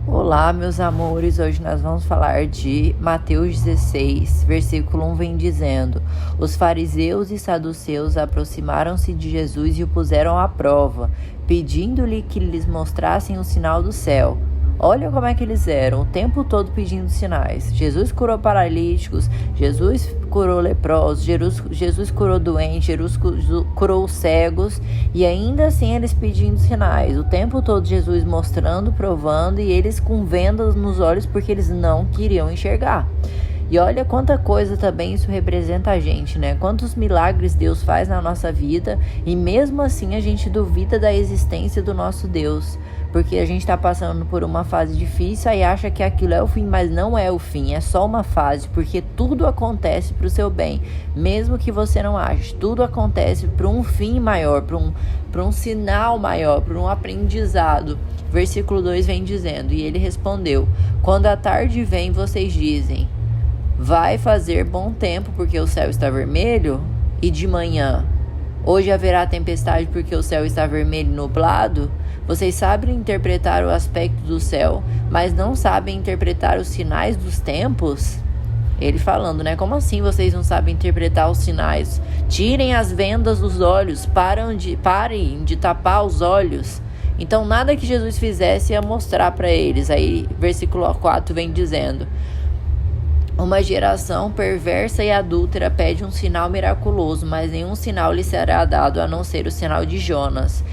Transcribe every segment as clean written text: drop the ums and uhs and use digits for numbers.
Olá, meus amores. Hoje nós vamos falar de Mateus 16, versículo 1 vem dizendo: Os fariseus e saduceus aproximaram-se de Jesus e o puseram à prova, pedindo-lhe que lhes mostrassem o sinal do céu. Olha como é que eles eram, o tempo todo pedindo sinais. Jesus curou paralíticos, Jesus curou leprosos, Jesus curou doentes, Jesus curou cegos, e ainda assim eles pedindo sinais. O tempo todo Jesus mostrando, provando, e eles com vendas nos olhos porque eles não queriam enxergar. E olha quanta coisa também isso representa a gente, né? Quantos milagres Deus faz na nossa vida e mesmo assim a gente duvida da existência do nosso Deus. Porque a gente está passando por uma fase difícil e acha que aquilo é o fim, mas não é o fim, é só uma fase, porque tudo acontece para o seu bem, mesmo que você não ache. Tudo acontece para um fim maior, para um sinal maior, para um aprendizado. Versículo 2 vem dizendo: E ele respondeu: Quando a tarde vem, vocês dizem, vai fazer bom tempo porque o céu está vermelho, e de manhã, hoje haverá tempestade porque o céu está vermelho e nublado. Vocês sabem interpretar o aspecto do céu, mas não sabem interpretar os sinais dos tempos? Ele falando, né? Como assim vocês não sabem interpretar os sinais? Tirem as vendas dos olhos, parem de tapar os olhos. Então nada que Jesus fizesse ia mostrar para eles. Aí versículo 4 vem dizendo: Uma geração perversa e adúltera pede um sinal miraculoso, mas nenhum sinal lhe será dado a não ser o sinal de Jonas.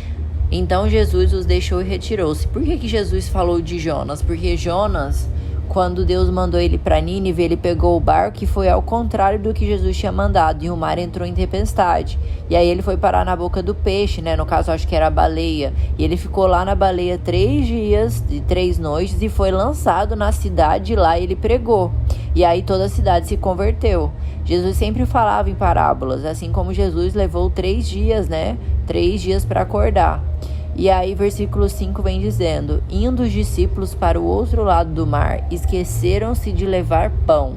Então Jesus os deixou e retirou-se. Por que Jesus falou de Jonas? Porque Jonas, quando Deus mandou ele para Nínive, ele pegou o barco e foi ao contrário do que Jesus tinha mandado, e o mar entrou em tempestade. E aí ele foi parar na boca do peixe, né? No caso, acho que era a baleia. E ele ficou lá na baleia 3 dias e 3 noites e foi lançado na cidade, e lá ele pregou. E aí toda a cidade se converteu. Jesus sempre falava em parábolas, assim como Jesus levou 3 dias, né? 3 dias para acordar. E aí versículo 5 vem dizendo: Indo os discípulos para o outro lado do mar, esqueceram-se de levar pão.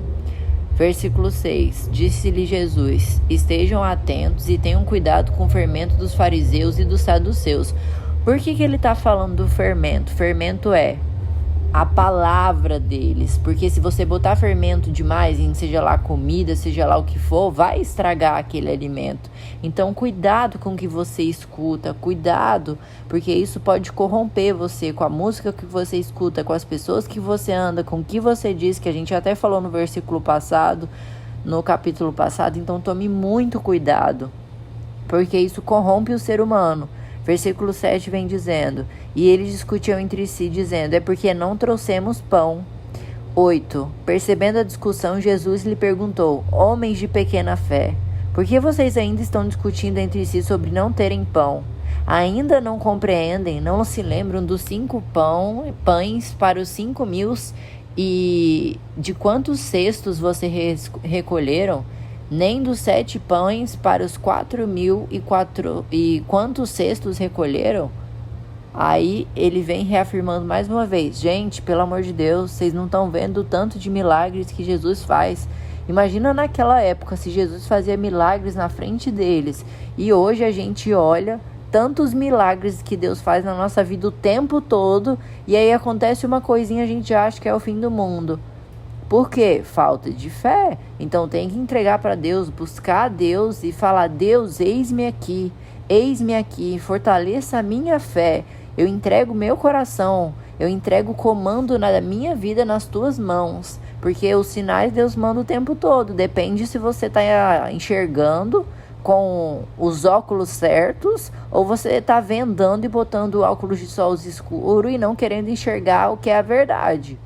Versículo 6, disse-lhe Jesus: Estejam atentos e tenham cuidado com o fermento dos fariseus e dos saduceus. Por que ele está falando do fermento? Fermento é a palavra deles, porque se você botar fermento demais em seja lá comida, seja lá o que for, vai estragar aquele alimento. Então cuidado com o que você escuta, cuidado, porque isso pode corromper você com a música que você escuta, com as pessoas que você anda, com o que você diz, que a gente até falou no versículo passado, no capítulo passado. Então tome muito cuidado, porque isso corrompe o ser humano. Versículo 7 vem dizendo: E eles discutiam entre si, dizendo: É porque não trouxemos pão. 8. Percebendo a discussão, Jesus lhe perguntou: Homens de pequena fé, por que vocês ainda estão discutindo entre si sobre não terem pão? Ainda não compreendem, não se lembram dos 5 pães para os 5.000 e de quantos cestos vocês recolheram? Nem dos 7 pães para os 4.000 e quantos cestos recolheram? Aí ele vem reafirmando mais uma vez: gente, pelo amor de Deus, vocês não estão vendo o tanto de milagres que Jesus faz. Imagina naquela época se Jesus fazia milagres na frente deles. E hoje a gente olha tantos milagres que Deus faz na nossa vida o tempo todo, e aí acontece uma coisinha, a gente acha que é o fim do mundo. Por quê? Falta de fé. Então tem que entregar para Deus, buscar a Deus e falar: Deus, eis-me aqui, fortaleça a minha fé. Eu entrego meu coração, eu entrego o comando da minha vida nas tuas mãos. Porque os sinais Deus manda o tempo todo. Depende se você está enxergando com os óculos certos ou você está vendando e botando óculos de sol escuro e não querendo enxergar o que é a verdade.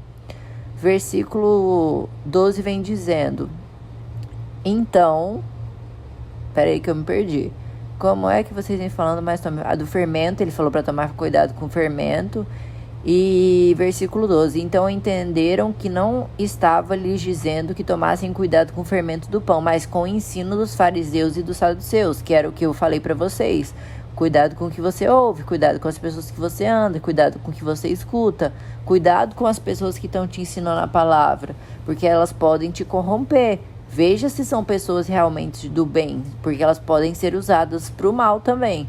Versículo 12 vem dizendo: Então, peraí que eu me perdi. Como é que vocês vêm falando mais do fermento? Ele falou para tomar cuidado com o fermento. E versículo 12: Então entenderam que não estava lhes dizendo que tomassem cuidado com o fermento do pão, mas com o ensino dos fariseus e dos saduceus, que era o que eu falei para vocês. Cuidado com o que você ouve, cuidado com as pessoas que você anda, cuidado com o que você escuta, cuidado com as pessoas que estão te ensinando a palavra, porque elas podem te corromper. Veja se são pessoas realmente do bem, porque elas podem ser usadas para o mal também.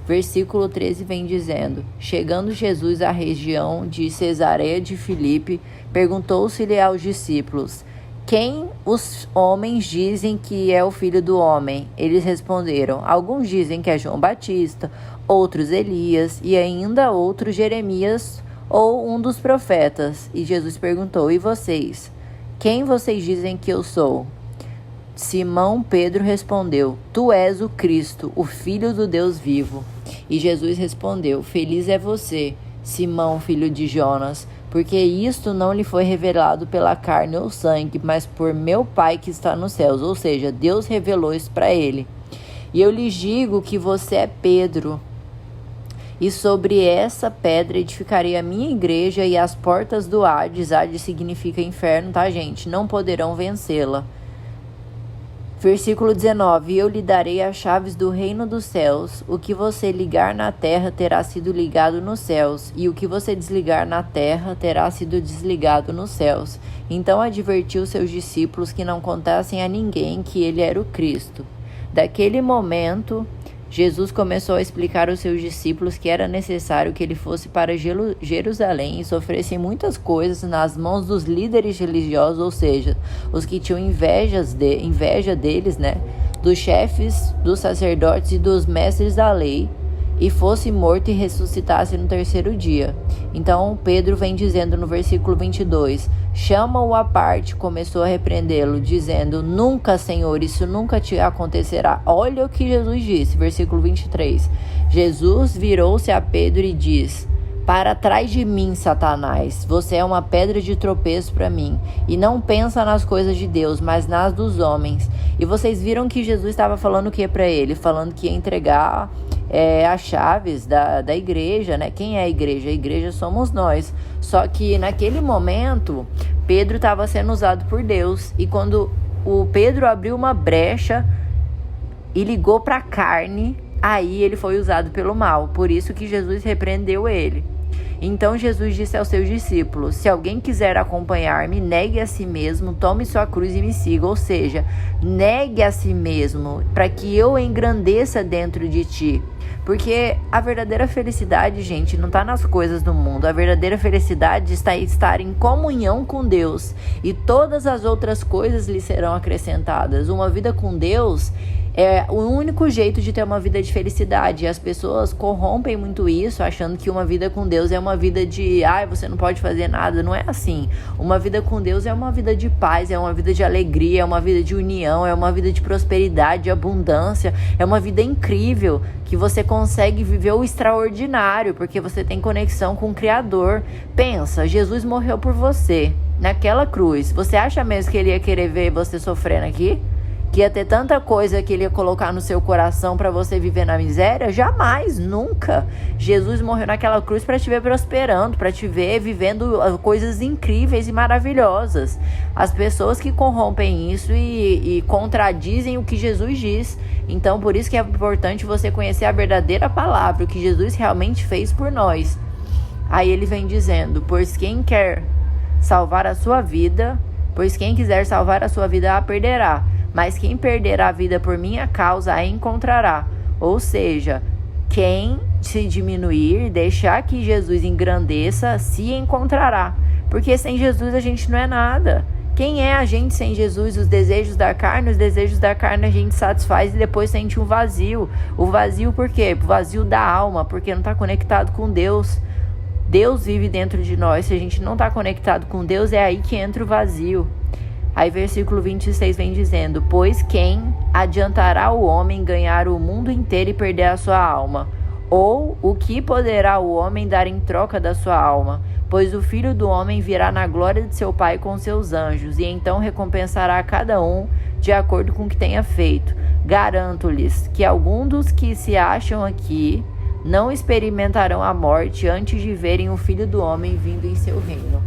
Versículo 13 vem dizendo: Chegando Jesus à região de Cesareia de Filipe, perguntou-se-lhe aos discípulos: Quem os homens dizem que é o Filho do Homem? Eles responderam: Alguns dizem que é João Batista, outros Elias e ainda outros Jeremias ou um dos profetas. E Jesus perguntou: E vocês? Quem vocês dizem que eu sou? Simão Pedro respondeu: Tu és o Cristo, o Filho do Deus vivo. E Jesus respondeu: Feliz é você, Simão, filho de Jonas, porque isto não lhe foi revelado pela carne ou sangue, mas por meu Pai que está nos céus. Ou seja, Deus revelou isso para ele. E eu lhes digo que você é Pedro, e sobre essa pedra edificarei a minha igreja, e as portas do Hades, Hades significa inferno, tá, gente? Não poderão vencê-la. Versículo 19: Eu lhe darei as chaves do reino dos céus. O que você ligar na terra terá sido ligado nos céus, e o que você desligar na terra terá sido desligado nos céus. Então advertiu seus discípulos que não contassem a ninguém que ele era o Cristo. Daquele momento, Jesus começou a explicar aos seus discípulos que era necessário que ele fosse para Jerusalém e sofresse muitas coisas nas mãos dos líderes religiosos, ou seja, os que tinham inveja deles, né, dos chefes, dos sacerdotes e dos mestres da lei, e fosse morto e ressuscitasse no terceiro dia. Então Pedro vem dizendo no versículo 22, chama-o à parte, começou a repreendê-lo, dizendo: Nunca, Senhor, isso nunca te acontecerá. Olha o que Jesus disse, versículo 23. Jesus virou-se a Pedro e diz: Para trás de mim, Satanás, você é uma pedra de tropeço para mim, e não pensa nas coisas de Deus, mas nas dos homens. E vocês viram que Jesus estava falando o que para ele? Falando que ia entregar as chaves da igreja, né? Quem é a igreja? A igreja somos nós. Só que naquele momento, Pedro estava sendo usado por Deus. E quando o Pedro abriu uma brecha e ligou para a carne, aí ele foi usado pelo mal. Por isso que Jesus repreendeu ele. Então Jesus disse aos seus discípulos: Se alguém quiser acompanhar-me, negue a si mesmo, tome sua cruz e me siga. Ou seja, negue a si mesmo, para que eu engrandeça dentro de ti. Porque a verdadeira felicidade, gente, não está nas coisas do mundo. A verdadeira felicidade está em estar em comunhão com Deus. E todas as outras coisas lhe serão acrescentadas. Uma vida com Deus é o único jeito de ter uma vida de felicidade. E as pessoas corrompem muito isso, achando que uma vida com Deus é uma vida de você não pode fazer nada. Não é assim. Uma vida com Deus é uma vida de paz, é uma vida de alegria, é uma vida de união, é uma vida de prosperidade, de abundância. É uma vida incrível, que você consegue viver o extraordinário, porque você tem conexão com o Criador. Pensa, Jesus morreu por você naquela cruz. Você acha mesmo que ele ia querer ver você sofrendo aqui? Que ia ter tanta coisa que ele ia colocar no seu coração para você viver na miséria? Jamais, nunca. Jesus morreu naquela cruz para te ver prosperando, para te ver vivendo coisas incríveis e maravilhosas. As pessoas que corrompem isso e contradizem o que Jesus diz. Então, por isso que é importante você conhecer a verdadeira palavra, o que Jesus realmente fez por nós. Aí ele vem dizendo: Pois quem quer salvar a sua vida, pois quem quiser salvar a sua vida a perderá. Mas quem perder a vida por minha causa a encontrará. Ou seja, quem se diminuir, deixar que Jesus engrandeça, se encontrará. Porque sem Jesus a gente não é nada. Quem é a gente sem Jesus? Os desejos da carne a gente satisfaz e depois sente um vazio. O vazio por quê? O vazio da alma, porque não está conectado com Deus. Deus vive dentro de nós. Se a gente não está conectado com Deus, é aí que entra o vazio. Aí versículo 26 vem dizendo: Pois quem adiantará o homem ganhar o mundo inteiro e perder a sua alma? Ou o que poderá o homem dar em troca da sua alma? Pois o Filho do Homem virá na glória de seu Pai com seus anjos, e então recompensará a cada um de acordo com o que tenha feito. Garanto-lhes que alguns dos que se acham aqui não experimentarão a morte antes de verem o Filho do Homem vindo em seu reino.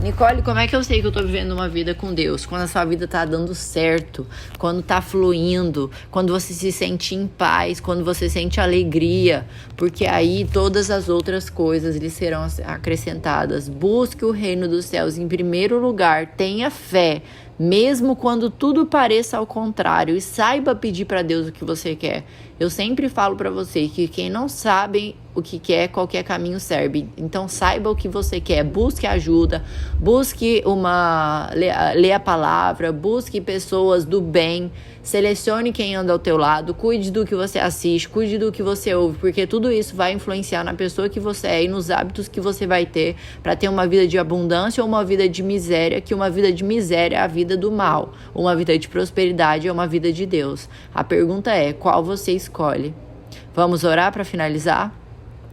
Nicole, como é que eu sei que eu tô vivendo uma vida com Deus? Quando a sua vida tá dando certo, quando tá fluindo, quando você se sente em paz, quando você sente alegria, porque aí todas as outras coisas lhe serão acrescentadas. Busque o reino dos céus em primeiro lugar, tenha fé, mesmo quando tudo pareça ao contrário, e saiba pedir para Deus o que você quer. Eu sempre falo para você que quem não sabe o que quer, qualquer caminho serve. Então saiba o que você quer, busque ajuda, busque lê a palavra, busque pessoas do bem, selecione quem anda ao teu lado, cuide do que você assiste, cuide do que você ouve, porque tudo isso vai influenciar na pessoa que você é e nos hábitos que você vai ter para ter uma vida de abundância ou uma vida de miséria, que uma vida de miséria é a vida do mal, uma vida de prosperidade é uma vida de Deus. A pergunta é, qual você escolhe? Vamos orar para finalizar?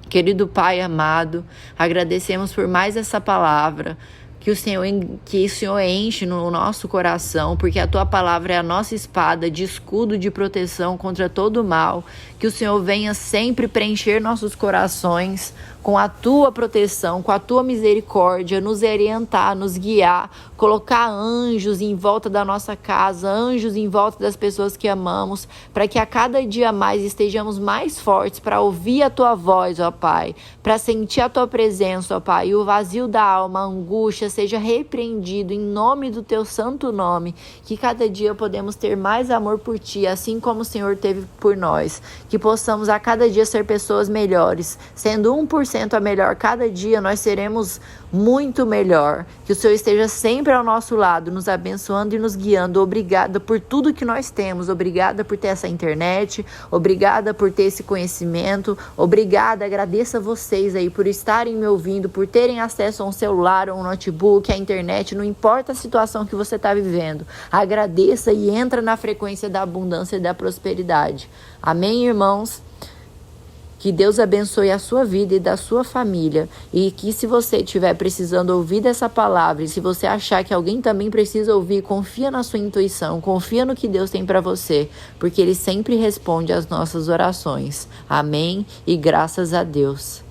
Querido Pai amado, agradecemos por mais essa palavra, que o Senhor enche no nosso coração, porque a Tua palavra é a nossa espada de escudo de proteção contra todo o mal. Que o Senhor venha sempre preencher nossos corações com a Tua proteção, com a Tua misericórdia, nos orientar, nos guiar, colocar anjos em volta da nossa casa, anjos em volta das pessoas que amamos, para que a cada dia mais estejamos mais fortes para ouvir a Tua voz, ó Pai, para sentir a Tua presença, ó Pai, e o vazio da alma, a angústia, seja repreendido em nome do Teu santo nome, que cada dia podemos ter mais amor por Ti, assim como o Senhor teve por nós, que possamos a cada dia ser pessoas melhores, sendo 1% a melhor cada dia, nós seremos muito melhor, que o Senhor esteja sempre ao nosso lado, nos abençoando e nos guiando. Obrigada por tudo que nós temos, obrigada por ter essa internet, obrigada por ter esse conhecimento, obrigada, agradeço a vocês aí por estarem me ouvindo, por terem acesso a um celular, a um notebook, a internet, não importa a situação que você está vivendo, agradeça e entra na frequência da abundância e da prosperidade. Amém, irmãos? Que Deus abençoe a sua vida e da sua família. E que se você estiver precisando ouvir dessa palavra, e se você achar que alguém também precisa ouvir, confia na sua intuição, confia no que Deus tem para você, porque Ele sempre responde às nossas orações. Amém? E graças a Deus.